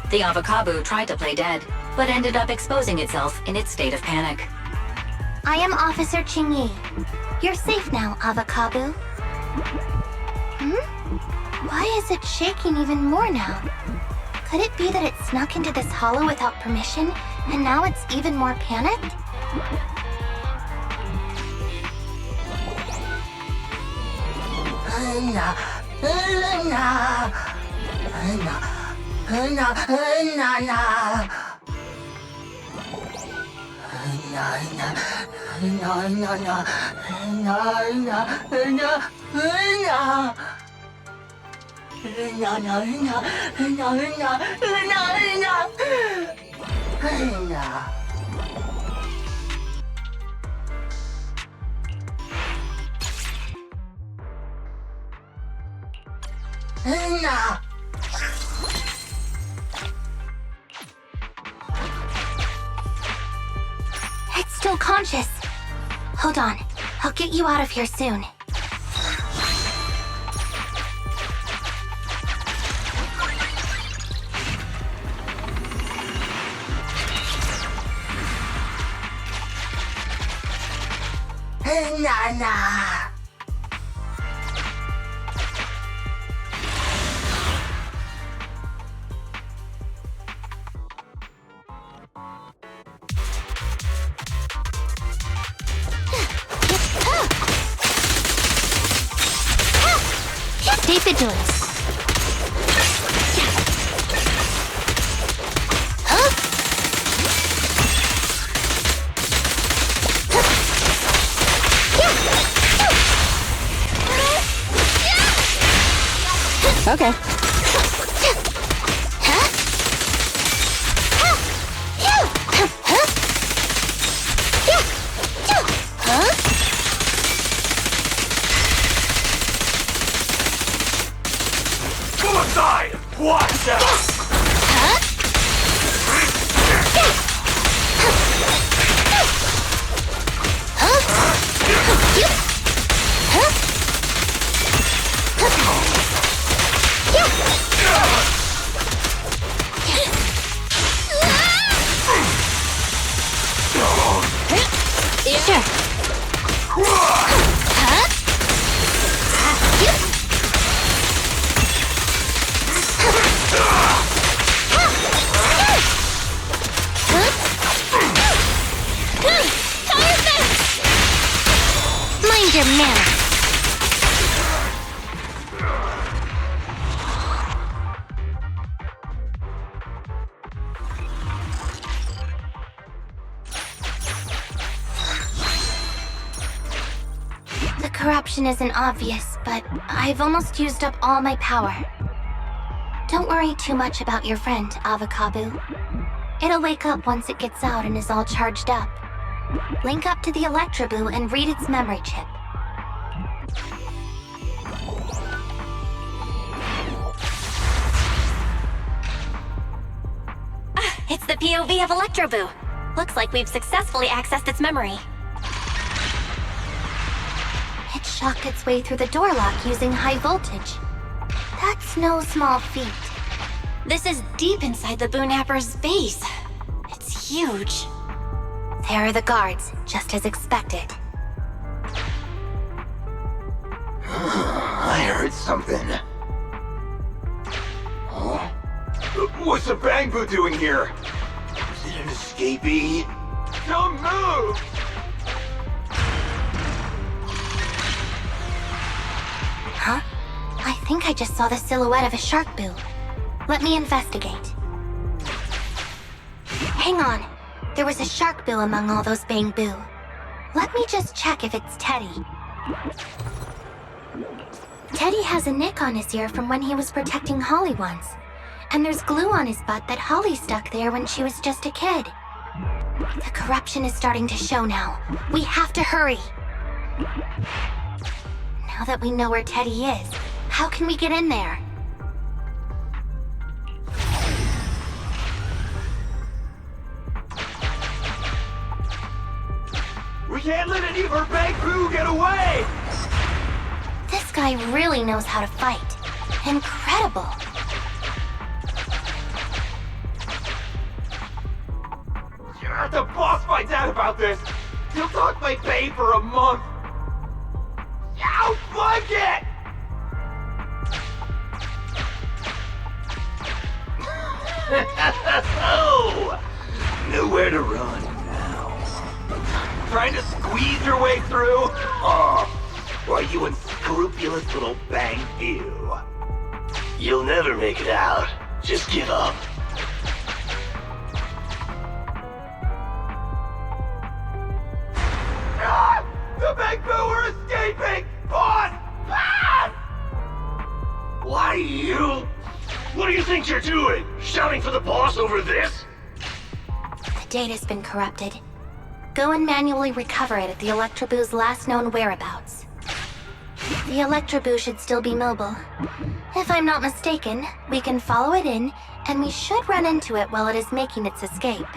the Avocabo tried to play dead, but ended up exposing itself in its state of panic. I am Officer Ching-Yi. You're safe now, Avocabo. Why is it shaking even more now? Could it be that it snuck into this hollow without permission, and now it's even more panicked? It's still conscious. Hold on. I'll get you out of here soon. Stay vigilant. Okay. Go inside! Watch out! Mind your manners. The corruption isn't obvious, but I've almost used up all my power. Don't worry too much about your friend, Avocabo. It'll wake up once it gets out and is all charged up. Link up to the Electroboo and read its memory chip. It's the POV of Electroboo. Looks like we've successfully accessed its memory. It shocked its way through the door lock using high voltage. That's no small feat. This is deep inside the Boonapper's base. It's huge. There are the guards, just as expected. I heard something. Huh? What's the Bangboo doing here? Is it an escapee? Don't move! Huh? think I just saw the silhouette of a shark boo. Let me investigate. Hang on. There was a shark boo among all those Bangboos. Let me just check if it's Teddy. Teddy has a nick on his ear from when he was protecting Holly once. And there's glue on his butt that Holly stuck there when she was just a kid. The corruption is starting to show now. We have to hurry. Now that we know where Teddy is, how can we get in there? We can't let any of our Bangboo get away! This guy really knows how to fight. Incredible. Yeah, the boss finds out about this. He'll talk my pay for a month. Out like it! Oh, nowhere to run now. Trying to squeeze your way through? Oh, why, you unscrupulous little Bangboo. You'll never make it out. Just give up. Ah! The Bangboo are escaping! Boss! Ah! Why you? What do you think you're doing? Shouting for the boss over this? The data's been corrupted. Go and manually recover it at the Electroboo's last known whereabouts. The Electroboo should still be mobile. If I'm not mistaken, we can follow it in, and we should run into it while it is making its escape.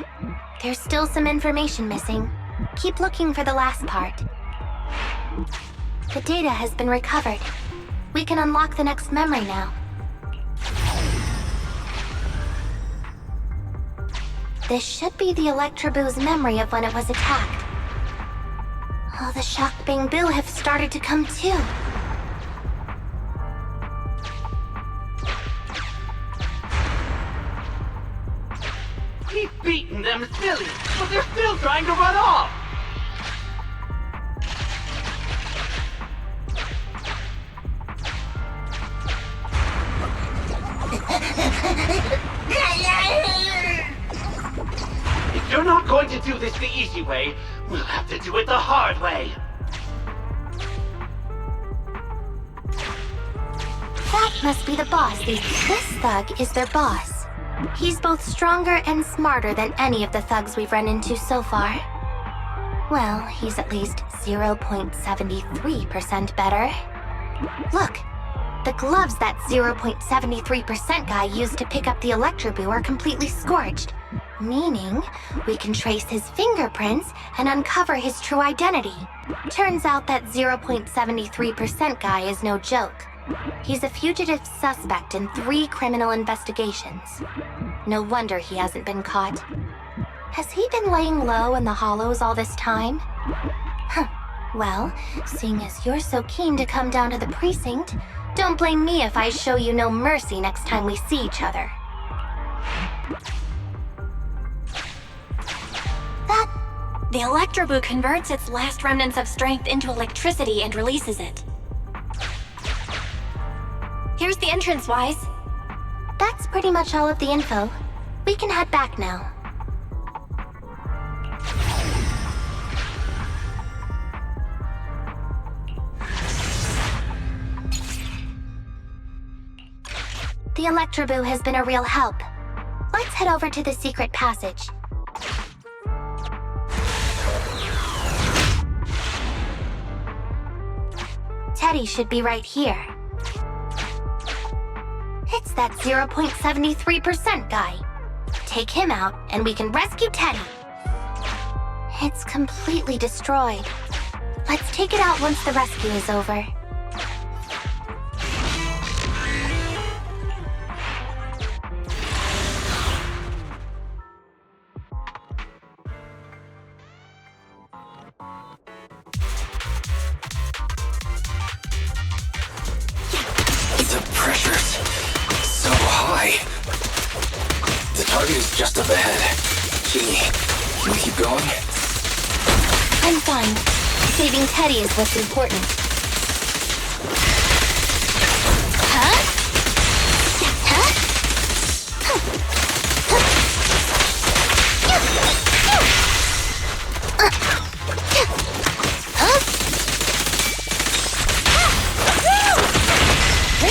There's still some information missing. Keep looking for the last part. The data has been recovered. We can unlock the next memory now. This should be the Electroboo's memory of when it was attacked. Oh, the shocked Bangboo have started to come too. We've beaten them silly, but they're still trying to run off! If you're not going to do this the easy way, we'll have to do it the hard way. That must be the boss. This thug is their boss. He's both stronger and smarter than any of the thugs we've run into so far. Well, he's at least 0.73% better. Look, the gloves that 0.73% guy used to pick up the Electroboo are completely scorched, meaning we can trace his fingerprints and uncover his true identity. Turns out that 0.73% guy is no joke. He's a fugitive suspect in 3 criminal investigations. No wonder he hasn't been caught. Has he been laying low in the hollows all this time? Huh. Well, seeing as you're so keen to come down to the precinct, don't blame me if I show you no mercy next time we see each other. The Electroboo converts its last remnants of strength into electricity and releases it. Here's the entrance, Wise. That's pretty much all of the info. We can head back now. The Electroboo has been a real help. Let's head over to the secret passage. Teddy should be right here. It's that 0.73% guy. Take him out, and we can rescue Teddy. It's completely destroyed. Let's take it out once the rescue is over. The pressure's so high. The target is just up ahead. Genie, can we keep going? I'm fine. Saving Teddy is what's important. Huh?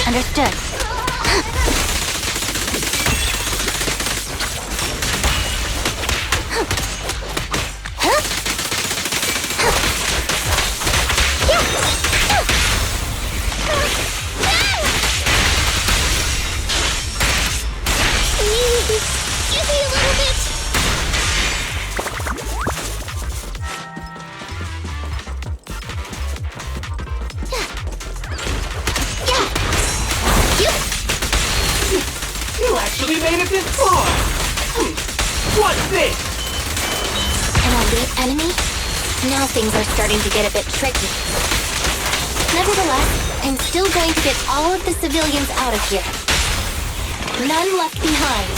Understood. Give me a little bit. You actually made it this far! What's this? An elite enemy? Now things are starting to get a bit tricky. Nevertheless, I'm still going to get all of the civilians out of here. None left behind.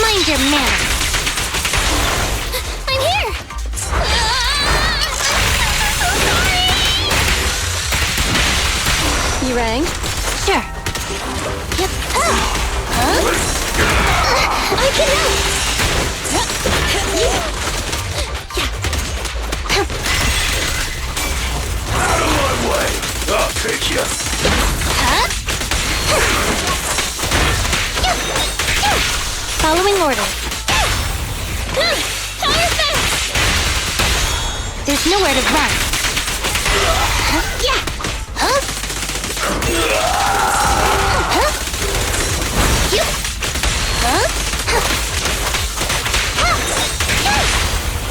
Mind your manners. I'm here! You rang? Sure. Yep. Huh? I can help! Out of my way! I'll take you! Huh? Following orders. There's nowhere to run. Yeah. Huh?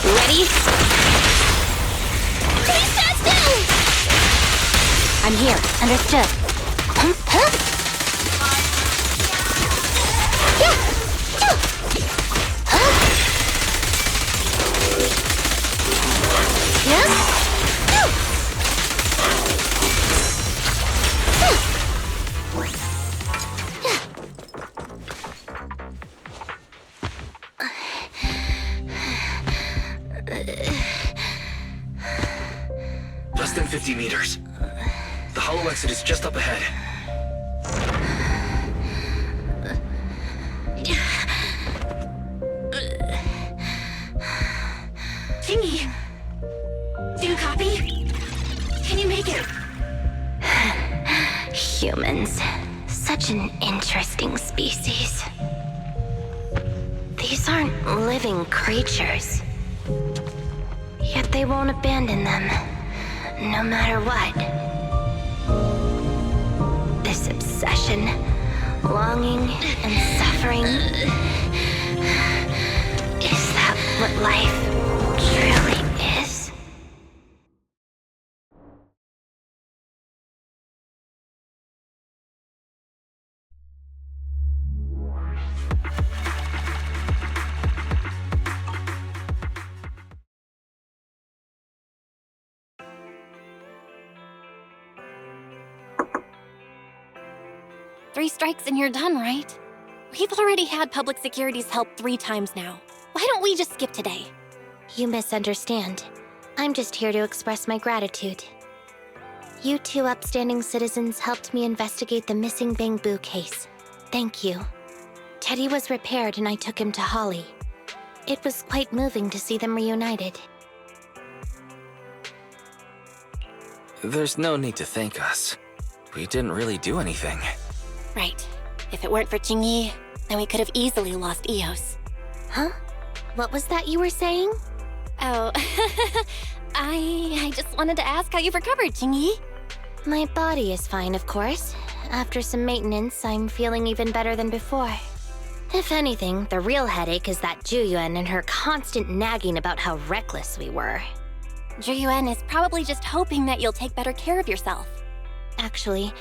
Ready? Please stand still. I'm here. Understood. Less than 50 meters. The hollow exit is just up ahead. Tingy! Do you copy? Can you make it? Humans. Such an interesting species. These aren't living creatures. Yet they won't abandon them, no matter what. This obsession, longing, and suffering. Is that what life truly is? Three strikes and you're done, right? We've already had public security's help 3 times now. Why don't we just skip today? You misunderstand. I'm just here to express my gratitude. You 2 upstanding citizens helped me investigate the missing Bangboo case. Thank you. Teddy was repaired and I took him to Holly. It was quite moving to see them reunited. There's no need to thank us. We didn't really do anything. Right. If it weren't for Jingyi, then we could have easily lost Eos. Huh? What was that you were saying? Oh, I just wanted to ask how you've recovered, Jingyi. My body is fine, of course. After some maintenance, I'm feeling even better than before. If anything, the real headache is that Juyuan and her constant nagging about how reckless we were. Juyuan is probably just hoping that you'll take better care of yourself. Actually,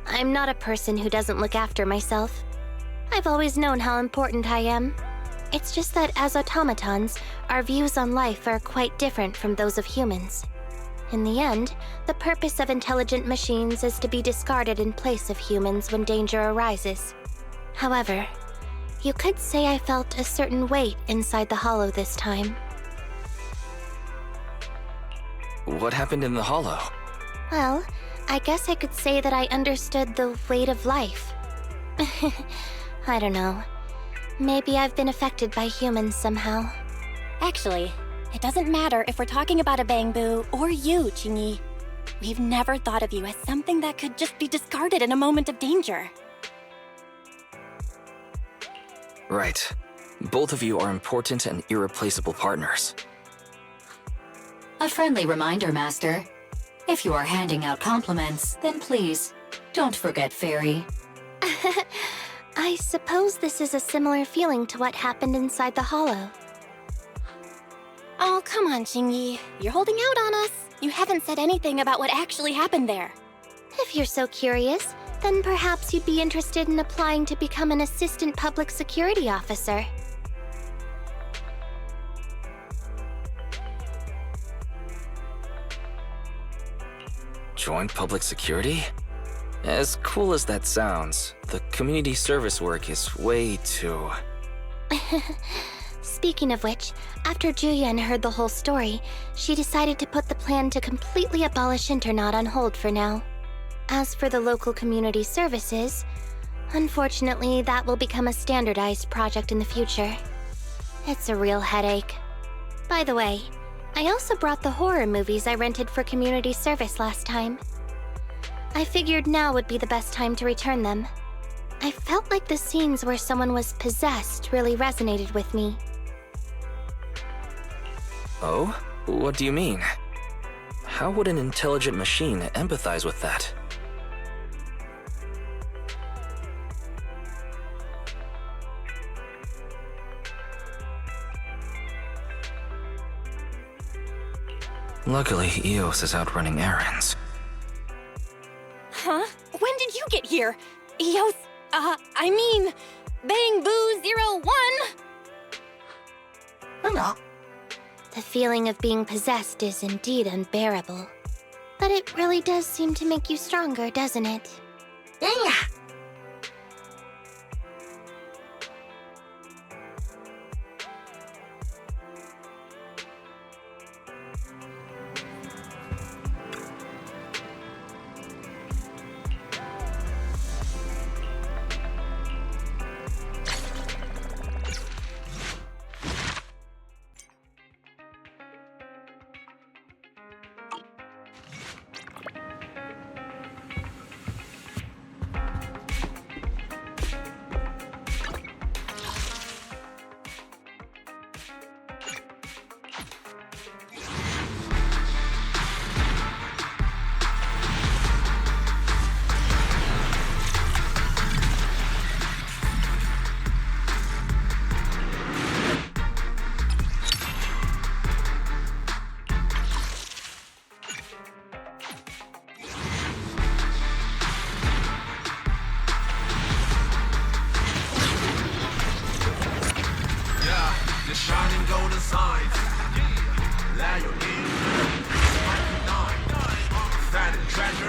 I'm not a person who doesn't look after myself. I've always known how important I am. It's just that as automatons, our views on life are quite different from those of humans. In the end, the purpose of intelligent machines is to be discarded in place of humans when danger arises. However, you could say I felt a certain weight inside the hollow this time. What happened in the hollow? Well, I guess I could say that I understood the weight of life. I don't know. Maybe I've been affected by humans somehow. Actually, it doesn't matter if we're talking about a Bangboo or you, Jingyi. we've never thought of you as something that could just be discarded in a moment of danger. Right. Both of you are important and irreplaceable partners. A friendly reminder, Master. If you are handing out compliments, then please, don't forget Fairy. I suppose this is a similar feeling to what happened inside the hollow. Oh, come on, Xingyi. You're holding out on us. You haven't said anything about what actually happened there. If you're so curious, then perhaps you'd be interested in applying to become an assistant public security officer. Join public security? As cool as that sounds, the community service work is way too... Speaking of which, after Juyen heard the whole story, she decided to put the plan to completely abolish Internaut on hold for now. As for the local community services, unfortunately that will become a standardized project in the future. It's a real headache. By the way, I also brought the horror movies I rented for community service last time. I figured now would be the best time to return them. I felt like the scenes where someone was possessed really resonated with me. Oh? What do you mean? How would an intelligent machine empathize with that? Luckily, Eos is out running errands. Huh? When did you get here? Eos, I mean, Bangboos 01! The feeling of being possessed is indeed unbearable. But it really does seem to make you stronger, doesn't it?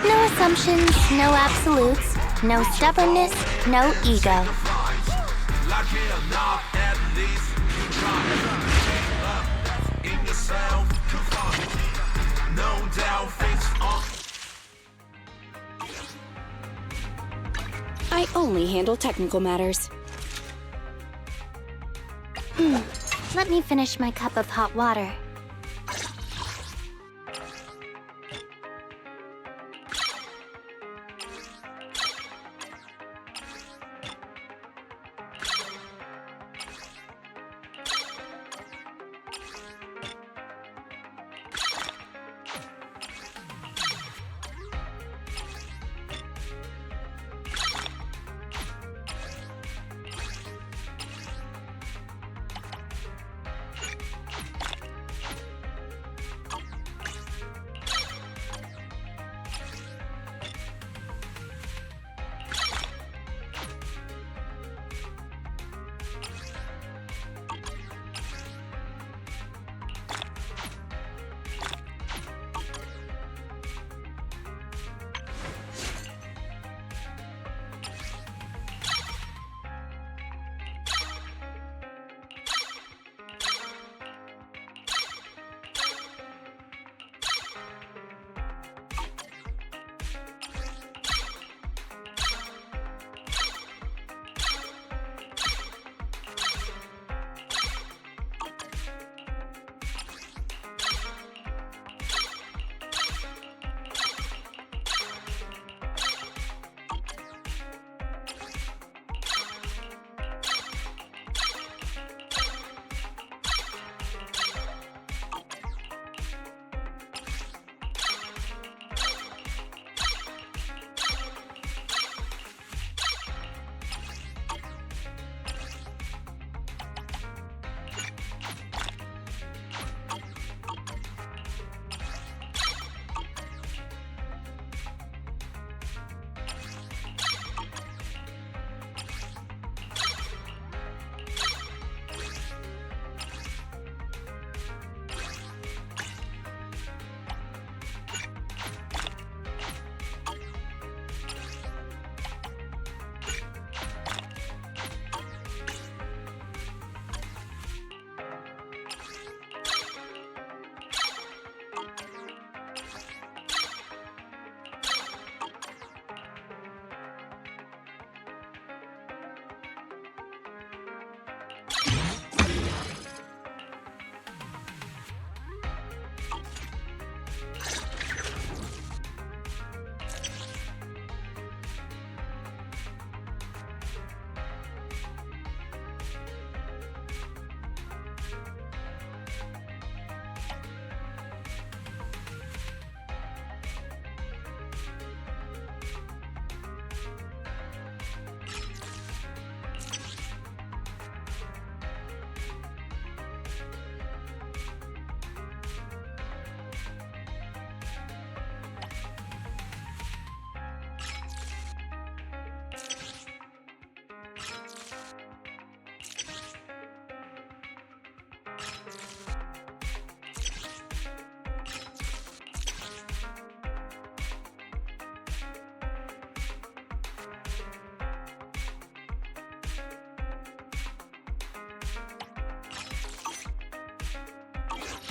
No assumptions, no absolutes, no stubbornness, no ego. I only handle technical matters. Let me finish my cup of hot water.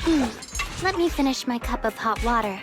Let me finish my cup of hot water.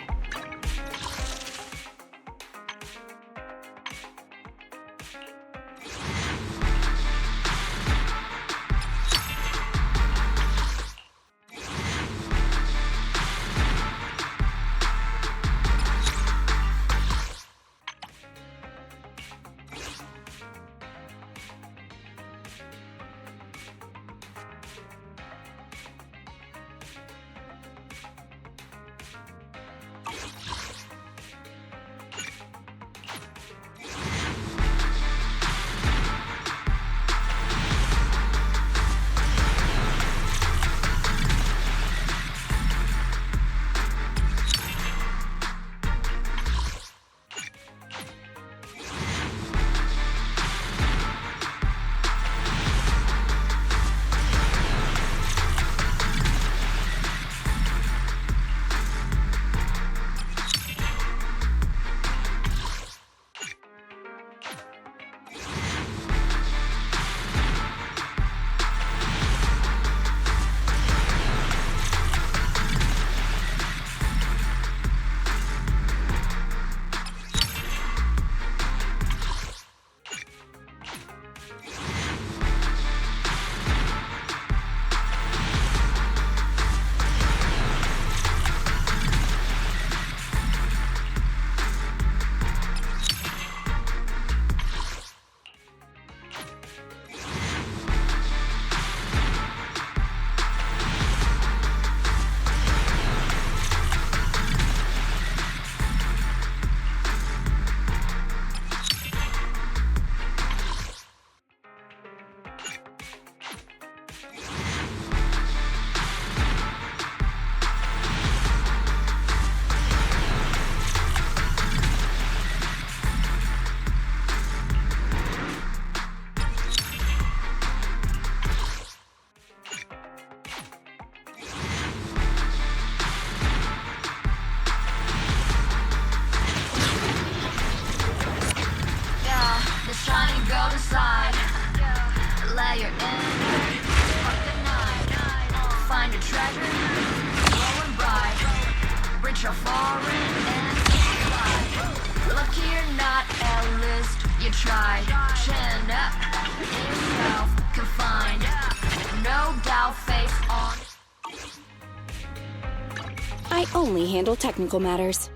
I only handle technical matters.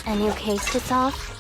A new case to solve?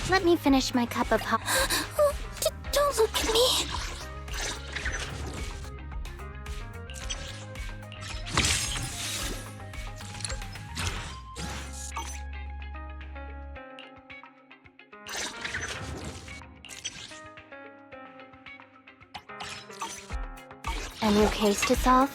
Let me finish my cup of hot... Don't look at me. A new case to solve?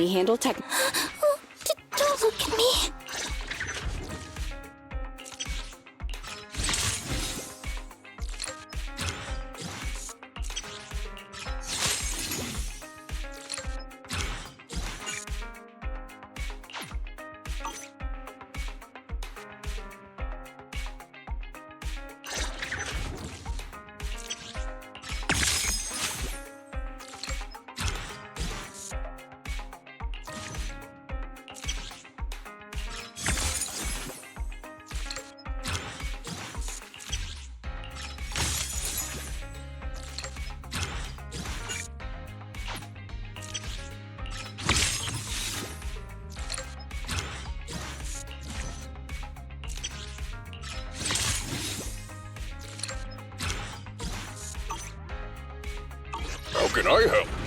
only handle tech. Don't look at me. How can I help?